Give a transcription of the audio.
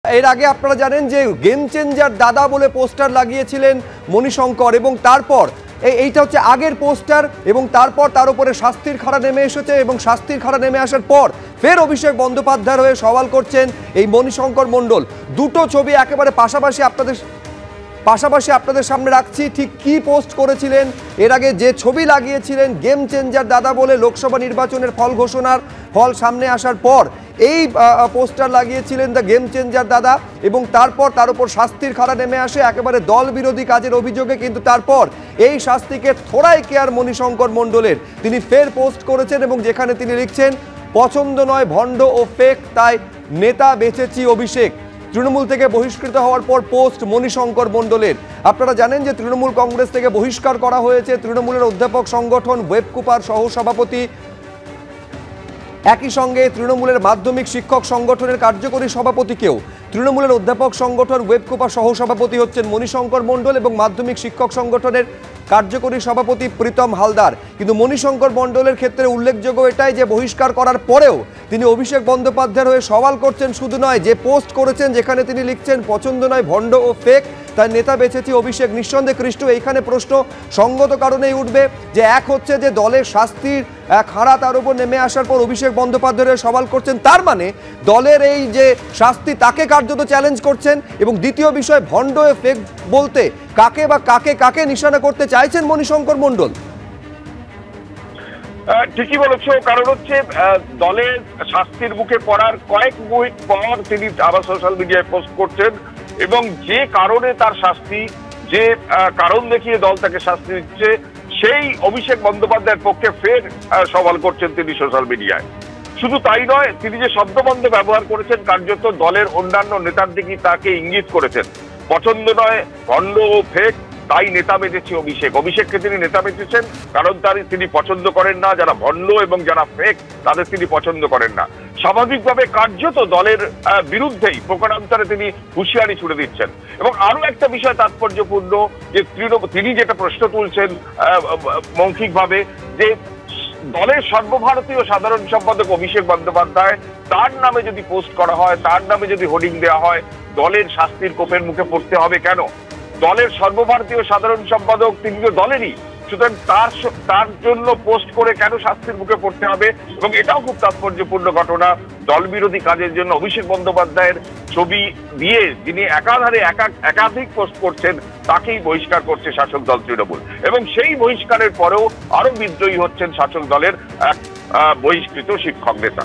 এর আগে আপনারা জানেন যে গেম চেঞ্জার দাদা বলে পোস্টার লাগিয়েছিলেন মণিশঙ্কর এবং তারপর এইটা হচ্ছে আগের পোস্টার এবং তারপর তার উপরে শাস্তির খাড়া নেমে এসেছে এবং শাস্তির খাড়া নেমে আসার পর ফের অভিষেক বন্দ্যোপাধ্যায়ের হয়ে সওয়াল করছেন এই মণিশঙ্কর মণ্ডল। দুটো ছবি একেবারে পাশাপাশি আপনাদের সামনে রাখছি। ঠিক কি পোস্ট করেছিলেন এর আগে, যে ছবি লাগিয়েছিলেন গেম চেঞ্জার দাদা বলে লোকসভা নির্বাচনের ফল ঘোষণার ফল সামনে আসার পর এই পোস্টার লাগিয়েছিলেন দ্য গেম চেঞ্জার দাদা এবং তারপর তার উপর শাস্তির খাড়া নেমে আসে একেবারে দল বিরোধী কাজের অভিযোগে। কিন্তু তারপর এই শাস্তিকে থোড়াই কেয়ার মণিশঙ্কর মণ্ডলের, তিনি ফের পোস্ট করেছেন এবং যেখানে তিনি লিখছেন পছন্দ নয় ভণ্ড ও ফেক, তাই নেতা বেঁচেছি অভিষেক। তৃণমূল থেকে বহিষ্কৃত হওয়ার পর পোস্ট মণিশঙ্কর মণ্ডলের। আপনারা জানেন যে তৃণমূল কংগ্রেস থেকে বহিষ্কার করা হয়েছে তৃণমূলের অধ্যাপক সংগঠন ওয়েবকুপার সহসভাপতি, একই সঙ্গে তৃণমূলের মাধ্যমিক শিক্ষক সংগঠনের কার্যকরী সভাপতিকেও। তৃণমূলের অধ্যাপক সংগঠন ওয়েবকুপার সহসভাপতি হচ্ছেন মণিশঙ্কর মণ্ডল এবং মাধ্যমিক শিক্ষক সংগঠনের কার্যকরী সভাপতি প্রীতম হালদার। কিন্তু মণিশঙ্কর মণ্ডলের ক্ষেত্রে উল্লেখযোগ্য এটাই যে বহিষ্কার করার পরেও তিনি অভিষেক বন্দ্যোপাধ্যায়ের হয়ে সওয়াল করছেন শুধু নয়, যে পোস্ট করেছেন যেখানে তিনি লিখছেন পছন্দ নয় ভণ্ড ও ফেক, তার নেতা বেঁচেছি অভিষেক। নিঃসন্দেহে কৃষ্ণ এইখানে প্রশ্ন সঙ্গত কারণেই উঠবে যে এক হচ্ছে যে দলের শাস্তির খাড়া তার উপর নেমে আসার পর অভিষেক বন্দ্যোপাধ্যায়ের সওয়াল করছেন, তার মানে দলের এই যে শাস্তি তাকে কার্যত চ্যালেঞ্জ করছেন। এবং দ্বিতীয় বিষয় ভণ্ড ও ফেক বলতে কাকে বা কাকে নিশানা করতে চাইছেন মণিশঙ্কর মণ্ডল? ঠিকই বলেছো, কারণ হচ্ছে দলের শাস্তির মুখে পড়ার কয়েক মিনিট পর তিনি আবার সোশ্যাল মিডিয়ায় পোস্ট করছেন এবং যে কারণে তার শাস্তি, যে কারণ দেখিয়ে দল তাকে শাস্তি দিচ্ছে, সেই অভিষেক বন্দ্যোপাধ্যায়ের পক্ষে ফের সওয়াল করছেন তিনি সোশ্যাল মিডিয়ায়। শুধু তাই নয়, তিনি যে শব্দবন্ধ ব্যবহার করেছেন কার্যত দলের অন্যান্য নেতার দিকে তাকে ইঙ্গিত করেছেন। পছন্দ নয় ভণ্ড ও ফেক, তাই নেতা বেঁচেছি অভিষেক। অভিষেককে তিনি নেতা বেঁচেছেন কারণ তিনি পছন্দ করেন না যারা ভণ্ড এবং যারা ফেক, তাদের তিনি পছন্দ করেন না। স্বাভাবিকভাবে কার্যত দলের বিরুদ্ধেই প্রকারান্তরে তিনি হুঁশিয়ারি ছুড়ে দিচ্ছেন। এবং আরো একটা বিষয় তাৎপর্যপূর্ণ যে তিনি যেটা প্রশ্ন তুলছেন মৌখিকভাবে, যে দলের সর্বভারতীয় সাধারণ সম্পাদক অভিষেক বন্দ্যোপাধ্যায়, তার নামে যদি পোস্ট করা হয়, তার নামে যদি হোর্ডিং দেওয়া হয়, দলের শাস্তির কোপের মুখে পড়তে হবে কেন? দলের সর্বভারতীয় সাধারণ সম্পাদক তিনি তো দলেরই, সুতরাং তার জন্য পোস্ট করে কেন শাস্তির মুখে পড়তে হবে? এবং এটাও খুব তাৎপর্যপূর্ণ ঘটনা, দল বিরোধী কাজের জন্য অভিষেক বন্দ্যোপাধ্যায়ের ছবি দিয়ে যিনি একাধিক পোস্ট করছেন তাকেই বহিষ্কার করছে শাসক দল তৃণমূল। এবং সেই বহিষ্কারের পরেও আরো বিদ্রোহী হচ্ছেন শাসক দলের এক বহিষ্কৃত শিক্ষক নেতা।